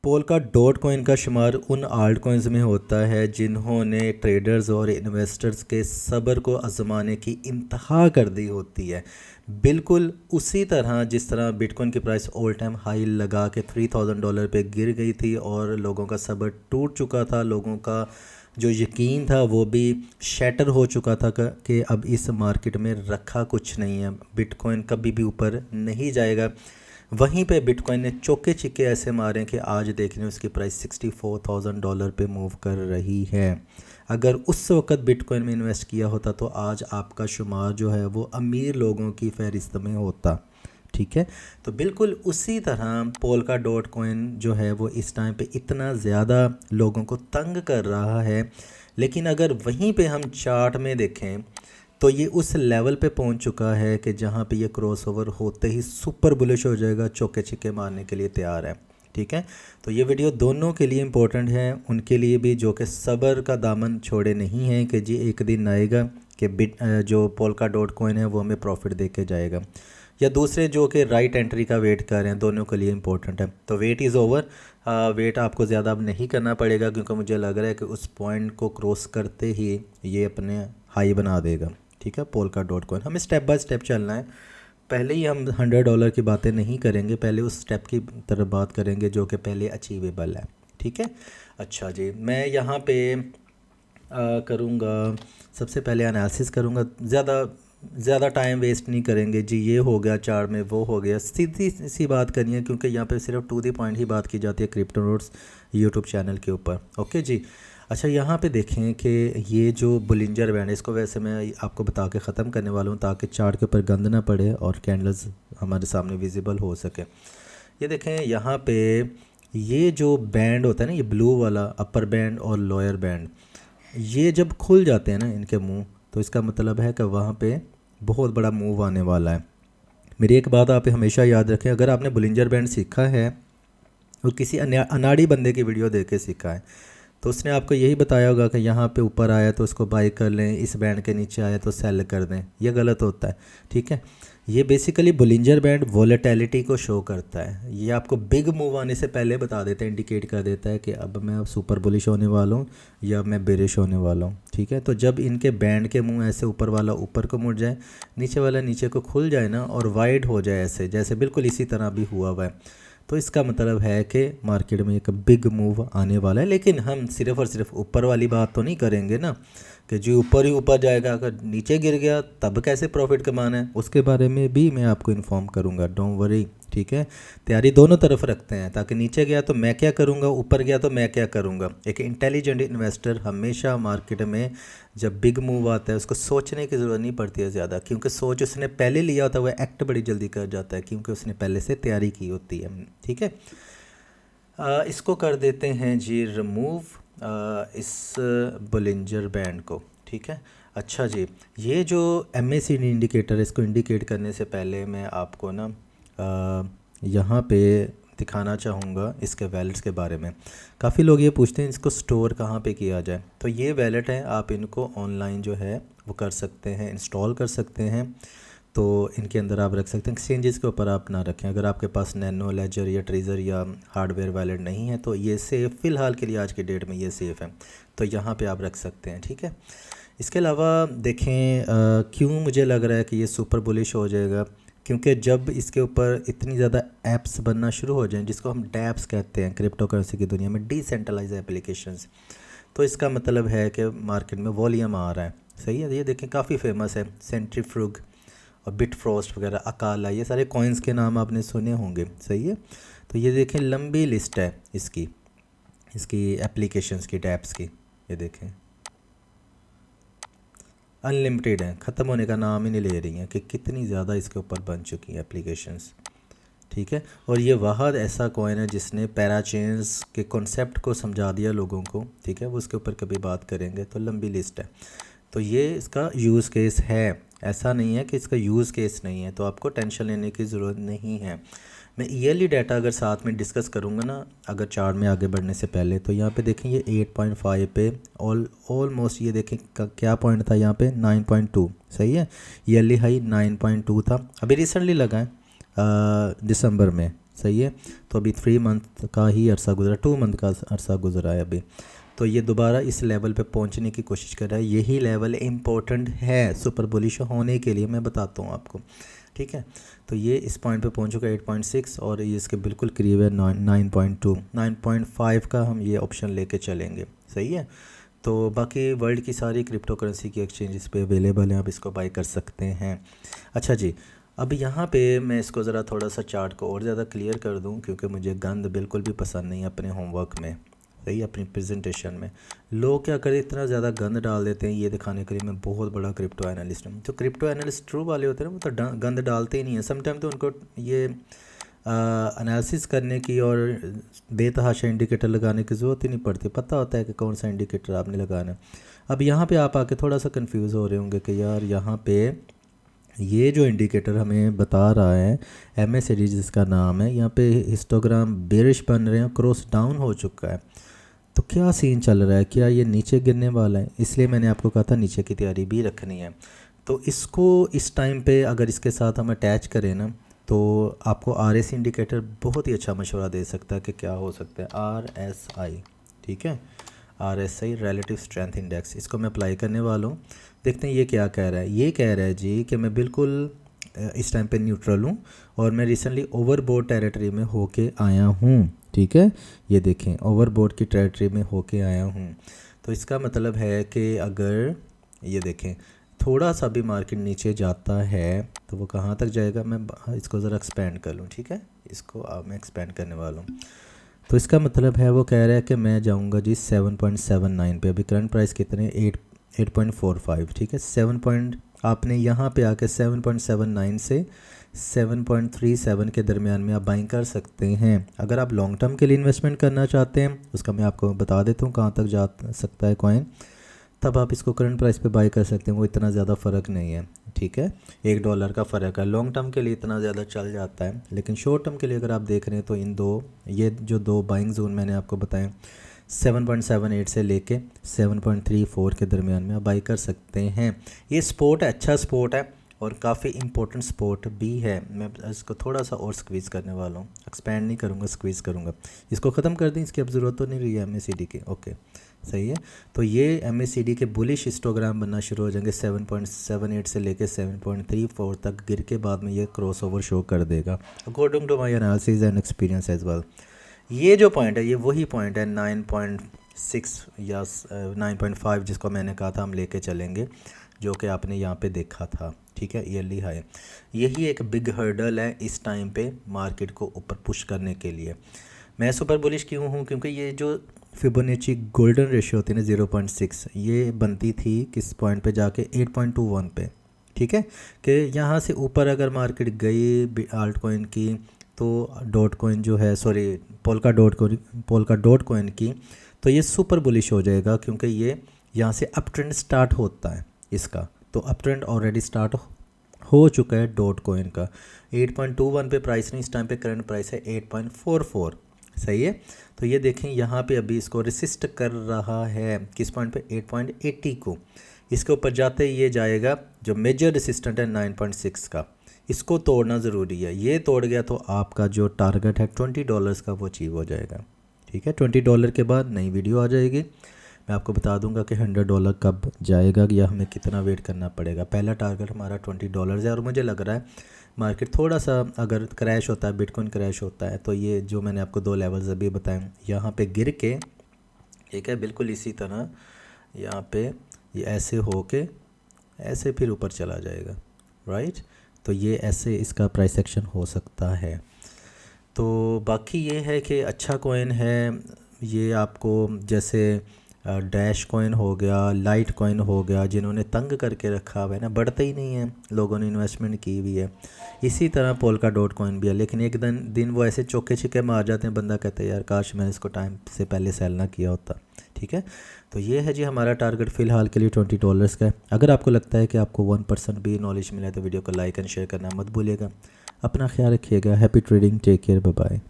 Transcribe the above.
Polka dot coin का शुमार उन आल्ट कॉइन्स में होता है जिन्होंने ट्रेडर्स और इन्वेस्टर्स के सब्र को आजमाने की इंतहा कर दी होती है। बिल्कुल उसी तरह जिस तरह बिटकॉइन की प्राइस ऑल टाइम हाई लगा के $3000 पे गिर गई थी और लोगों का सब्र टूट चुका था, लोगों का जो यकीन था वो भी शैटर हो चुका था कि अब इस मार्केट में रखा कुछ नहीं है, बिटकॉइन कभी भी ऊपर नहीं जाएगा। वहीं पे बिटकॉइन ने चौके छिक्के ऐसे मारे कि आज देख रहे हैं उसकी प्राइस $64,000 पे मूव कर रही है। अगर उस वक़्त बिटकॉइन में इन्वेस्ट किया होता तो आज आपका शुमार जो है वो अमीर लोगों की फहरिस्त में होता। ठीक है, तो बिल्कुल उसी तरह पोल्का डॉट कॉइन जो है वो इस टाइम पे इतना ज़्यादा लोगों को तंग कर रहा है, लेकिन अगर वहीं पे हम चार्ट में देखें तो ये उस लेवल पे पहुंच चुका है कि जहाँ पे ये क्रॉसओवर होते ही सुपर बुलिश हो जाएगा, चौके छिक्के मारने के लिए तैयार है। ठीक है, तो ये वीडियो दोनों के लिए इम्पोर्टेंट है, उनके लिए भी जो कि सब्र का दामन छोड़े नहीं हैं कि जी एक दिन आएगा कि जो पोल्का डॉट कॉइन है वो हमें प्रॉफिट दे के जाएगा, या दूसरे जो कि राइट एंट्री का वेट कर रहे हैं, दोनों के लिए इम्पोर्टेंट है। तो वेट इज़ ओवर, वेट आपको ज़्यादा अब नहीं करना पड़ेगा क्योंकि मुझे लग रहा है कि उस पॉइंट को क्रॉस करते ही ये अपने हाई बना देगा। ठीक है, पोल्का डॉट कॉइन हमें स्टेप बाय स्टेप चलना है। पहले ही हम $100 की बातें नहीं करेंगे, पहले उस स्टेप की तरफ बात करेंगे जो कि पहले अचीवेबल है। ठीक है, अच्छा जी, मैं यहाँ पे करूँगा, सबसे पहले एनालिसिस करूँगा, ज़्यादा टाइम वेस्ट नहीं करेंगे जी। ये हो गया चार्ट में, वो हो गया, सीधी सी बात करनी है क्योंकि यहाँ पे सिर्फ टू द पॉइंट ही बात की जाती है क्रिप्टो नोट्स यूट्यूब चैनल के ऊपर। ओके जी, अच्छा यहाँ पे देखें कि ये जो बुलिंजर बैंड है इसको वैसे मैं आपको बता के ख़त्म करने वाला हूँ ताकि चार्ट के ऊपर गंद ना पड़े और कैंडल्स हमारे सामने विजिबल हो सके। ये देखें यहाँ पे ये जो बैंड होता है ना, ये ब्लू वाला अपर बैंड और लोअर बैंड, ये जब खुल जाते हैं ना इनके मुंह, तो इसका मतलब है कि वहाँ पे बहुत बड़ा मूव आने वाला है। मेरी एक बात आप हमेशा याद रखें, अगर आपने बुलिंजर बैंड सीखा है और किसी अनाड़ी बंदे की वीडियो देख के सीखा है तो उसने आपको यही बताया होगा कि यहाँ पे ऊपर आया तो उसको बाई कर लें, इस बैंड के नीचे आया तो सेल कर दें। ये गलत होता है। ठीक है, ये बेसिकली बुलिंजर बैंड वॉलेटिलिटी को शो करता है, ये आपको बिग मूव आने से पहले बता देता है, इंडिकेट कर देता है कि अब मैं सुपर बुलिश होने वाला हूँ या मैं बेरिश होने वाला हूँ। ठीक है, तो जब इनके बैंड के मुंह ऐसे ऊपर वाला ऊपर को मुड़ जाए, नीचे वाला नीचे को खुल जाए ना और वाइड हो जाए ऐसे, जैसे बिल्कुल इसी तरह भी हुआ हुआ है, तो इसका मतलब है कि मार्केट में एक बिग मूव आने वाला है। लेकिन हम सिर्फ और सिर्फ ऊपर वाली बात तो नहीं करेंगे ना कि जो ऊपर ही ऊपर जाएगा, अगर नीचे गिर गया तब कैसे प्रॉफिट कमाना है, उसके बारे में भी मैं आपको इन्फॉर्म करूंगा, डोंट वरी। ठीक है, तैयारी दोनों तरफ रखते हैं ताकि नीचे गया तो मैं क्या करूंगा, ऊपर गया तो मैं क्या करूंगा। एक इंटेलिजेंट इन्वेस्टर हमेशा मार्केट में जब बिग मूव आता है उसको सोचने की ज़रूरत नहीं पड़ती है ज़्यादा, क्योंकि सोच उसने पहले लिया होता है, वह एक्ट बड़ी जल्दी कर जाता है क्योंकि उसने पहले से तैयारी की होती है। ठीक है, इसको कर देते हैं जी रिमूव, इस बुलिंजर बैंड को। ठीक है, अच्छा जी, ये जो MACD इंडिकेटर है इसको इंडिकेट करने से पहले मैं आपको ना यहाँ पे दिखाना चाहूँगा इसके वैलेट्स के बारे में। काफ़ी लोग ये पूछते हैं इसको स्टोर कहाँ पे किया जाए, तो ये वैलेट है, आप इनको ऑनलाइन जो है वो कर सकते हैं, इंस्टॉल कर सकते हैं। तो इनके अंदर आप रख सकते हैं, एक्सचेंजेस के ऊपर आप ना रखें। अगर आपके पास नैनो, लेजर या ट्रेजर या हार्डवेयर वैलेट नहीं है तो ये सेफ़, फ़िलहाल के लिए आज की डेट में ये सेफ़ है, तो यहाँ पे आप रख सकते हैं। ठीक है, इसके अलावा देखें क्यों मुझे लग रहा है कि ये सुपर बुलिश हो जाएगा, क्योंकि जब इसके ऊपर इतनी ज़्यादा ऐप्स बनना शुरू हो जाएं जिसको हम डैप्स कहते हैं क्रिप्टो करेंसी की दुनिया में, डिसेंट्रलाइज एप्लीकेशंस, तो इसका मतलब है कि मार्केट में वॉल्यूम आ रहा है। सही है, ये देखें काफ़ी फेमस है, सेंट्रीफ्यूग और बिटफ्रोस्ट वगैरह, अकाला, ये सारे कॉइन्स के नाम आपने सुने होंगे। सही है, तो ये देखें लंबी लिस्ट है इसकी एप्लीकेशंस की, टैब्स की, ये देखें अनलिमिटेड है, ख़त्म होने का नाम ही नहीं ले रही हैं कि कितनी ज़्यादा इसके ऊपर बन चुकी हैं एप्लीकेशंस। ठीक है, और ये वाहद ऐसा कॉइन है जिसने पैराचेन्स के कॉन्सेप्ट को समझा दिया लोगों को। ठीक है, वो उसके ऊपर कभी बात करेंगे, तो लंबी लिस्ट है, तो ये इसका यूज़ केस है, ऐसा नहीं है कि इसका यूज़ केस नहीं है, तो आपको टेंशन लेने की ज़रूरत नहीं है। मैं ईयरली डाटा अगर साथ में डिस्कस करूँगा ना, अगर चार्ट में आगे बढ़ने से पहले, तो यहाँ पे देखें ये 8.5 पे ऑलमोस्ट, ये देखें क्या पॉइंट था यहाँ पे 9.2। सही है, ईयरली हाई 9.2 था, अभी रिसेंटली लगा है दिसंबर में, सही है। तो अभी 3 मंथ का ही अरसा गुजरा, 2 मंथ का अरसा गुजरा है अभी। तो ये दोबारा इस लेवल पे पहुंचने की कोशिश कर रहा है। यही लेवल इम्पोर्टेंट है सुपर बुलिश होने के लिए, मैं बताता हूँ आपको, ठीक है। तो ये इस पॉइंट पे पहुंच चुका है 8.6 और ये इसके बिल्कुल करीब है 9.2 9.5 का हम ये ऑप्शन लेके चलेंगे, सही है। तो बाकी वर्ल्ड की सारी क्रिप्टो करेंसी की एक्सचेंजेस पे अवेलेबल हैं, आप इसको बाई कर सकते हैं। अच्छा जी, अब यहाँ पे मैं इसको ज़रा थोड़ा सा चार्ट को और ज़्यादा क्लियर कर दूँ, क्योंकि मुझे गंद बिल्कुल भी पसंद नहीं है अपने होमवर्क में, सही, अपनी प्रेजेंटेशन में। लोग क्या करें, इतना ज़्यादा गंद डाल देते हैं ये दिखाने के लिए मैं बहुत बड़ा क्रिप्टो एनालिस्ट हूँ। जो क्रिप्टो एनालिस्ट ट्रू वाले होते हैं ना, वो तो गंद डालते ही नहीं है। समटाइम तो उनको ये एनालिसिस करने की और बेतहाशा इंडिकेटर लगाने की ज़रूरत ही नहीं पड़ती, पता होता है कि कौन सा इंडिकेटर आपने लगाना है। अब यहाँ पे आप आके थोड़ा सा कंफ्यूज हो रहे होंगे कि यार यहाँ पे ये जो इंडिकेटर हमें बता रहा है MACD जिसका नाम है, यहाँ पे हिस्टोग्राम बेरिश बन रहे हैं, क्रॉस डाउन हो चुका है। तो क्या सीन चल रहा है, क्या ये नीचे गिरने वाला है? इसलिए मैंने आपको कहा था नीचे की तैयारी भी रखनी है। तो इसको इस टाइम पे अगर इसके साथ हम अटैच करें ना, तो आपको RSI इंडिकेटर बहुत ही अच्छा मशवरा दे सकता है कि क्या हो सकता है। RSI, ठीक है, RSI रिलेटिव स्ट्रेंथ इंडेक्स, इसको मैं अप्लाई करने वाला हूँ। देखते हैं ये क्या कह रहा है। ये कह रहा है जी कि मैं बिल्कुल इस टाइम पे न्यूट्रल हूँ और मैं रिसेंटली ओवरबोट टेरिटरी में होके आया हूँ, ठीक है। ये देखें, ओवरबोट की टेरिटरी में होके आया हूँ। तो इसका मतलब है कि अगर ये देखें थोड़ा सा भी मार्केट नीचे जाता है तो वो कहाँ तक जाएगा, मैं इसको ज़रा एक्सपेंड कर लूँ, ठीक है। इसको अब मैं एक्सपेंड करने वाला हूँ। तो इसका मतलब है वो कह रहा है कि मैं जाऊँगा जी 7.79 पे। अभी करंट प्राइस कितने, 8.45, ठीक है। 7 पॉइंट आपने यहाँ पे आके 7.79 से 7.37 के दरमियान में आप बाइंग कर सकते हैं। अगर आप लॉन्ग टर्म के लिए इन्वेस्टमेंट करना चाहते हैं, उसका मैं आपको बता देता हूँ कहाँ तक जा सकता है कॉइन, तब आप इसको करंट प्राइस पे बाई कर सकते हैं। वो इतना ज़्यादा फ़र्क नहीं है, ठीक है, $1 का फ़र्क है। लॉन्ग टर्म के लिए इतना ज़्यादा चल जाता है, लेकिन शॉर्ट टर्म के लिए अगर आप देख रहे हैं तो ये जो दो बाइंग जोन मैंने आपको बताएं 7.78 से लेके 7.34 के दरमियान में आप बाई कर सकते हैं। ये स्पोर्ट है, अच्छा स्पोर्ट है और काफ़ी इम्पोर्टेंट स्पोर्ट भी है। मैं इसको थोड़ा सा और स्क्वीज़ करने वाला हूँ, एक्सपेंड नहीं करूँगा, स्क्वीज़ करूँगा। इसको ख़त्म कर दें, इसकी अब ज़रूरत तो नहीं रही है MACD की, ओके, सही है। तो ये MACD के बुलिश हिस्टोग्राम बनना शुरू हो जाएंगे 7.78 से लेके 7.34 तक, गिर के बाद में ये क्रॉसओवर शो कर देगा according to my analysis and experience as well. ये जो पॉइंट है ये वही पॉइंट है 9.6 या 9.5 जिसको मैंने कहा था हम लेके चलेंगे, जो कि आपने यहाँ पे देखा था, ठीक है, ईयरली हाई। यही एक बिग हर्डल है इस टाइम पे मार्केट को ऊपर पुश करने के लिए। मैं सुपर बुलिश क्यों हूँ, क्योंकि ये जो फिबोनाची गोल्डन रेशियो होती है ना 0.6, ये बनती थी किस पॉइंट पे जाके 8.21 पे, ठीक है। कि यहाँ से ऊपर अगर मार्केट गई आल्ट कॉइन की, तो डॉट कॉइन जो है, सॉरी पोल्का डॉट कॉइन की, तो ये सुपर बुलिश हो जाएगा, क्योंकि ये यहाँ से अप ट्रेंड स्टार्ट होता है इसका। तो अप ट्रेंड ऑलरेडी स्टार्ट हो चुका है डॉट कॉइन का। 8.21 पे प्राइस नहीं, इस टाइम पे करंट प्राइस है 8.44, सही है। तो ये देखें यहाँ पे अभी इसको रेसिस्ट कर रहा है किस पॉइंट पे, 8.80 को। इसके ऊपर जाते ही ये जाएगा जो मेजर रेसिस्टेंट है 9.6 का, इसको तोड़ना ज़रूरी है। ये तोड़ गया तो आपका जो टारगेट है $20 का वो अचीव हो जाएगा, ठीक है। $20 के बाद नई वीडियो आ जाएगी, मैं आपको बता दूंगा कि $100 कब जाएगा या हमें कितना वेट करना पड़ेगा। पहला टारगेट हमारा $20 है और मुझे लग रहा है मार्केट थोड़ा सा अगर क्रैश होता है, बिटकॉइन क्रैश होता है, तो ये जो मैंने आपको 2 लेवल्स अभी बताएं यहाँ पे गिर के, ठीक है, बिल्कुल इसी तरह यहाँ पे ये ऐसे हो के ऐसे फिर ऊपर चला जाएगा, राइट। तो ये ऐसे इसका प्राइस एक्शन हो सकता है। तो बाकी ये है कि अच्छा कॉइन है ये, आपको जैसे डैश कॉइन हो गया, लाइट कॉइन हो गया, जिन्होंने तंग करके रखा हुआ है ना, बढ़ता ही नहीं है, लोगों ने इन्वेस्टमेंट की भी है। इसी तरह पोल्का डॉट कॉइन भी है, लेकिन एक दिन वो ऐसे चौके छिक्के मार जाते हैं, बंदा कहता है यार काश मैंने इसको टाइम से पहले सेल ना किया होता, ठीक है। तो ये है जी हमारा टारगेट फ़िलहाल के लिए $20 का है। अगर आपको लगता है कि आपको 1% भी नॉलेज मिला है तो वीडियो को लाइक एंड शेयर करना मत भूलिएगा। अपना ख्याल रखिएगा। Happy trading, take care, bye bye.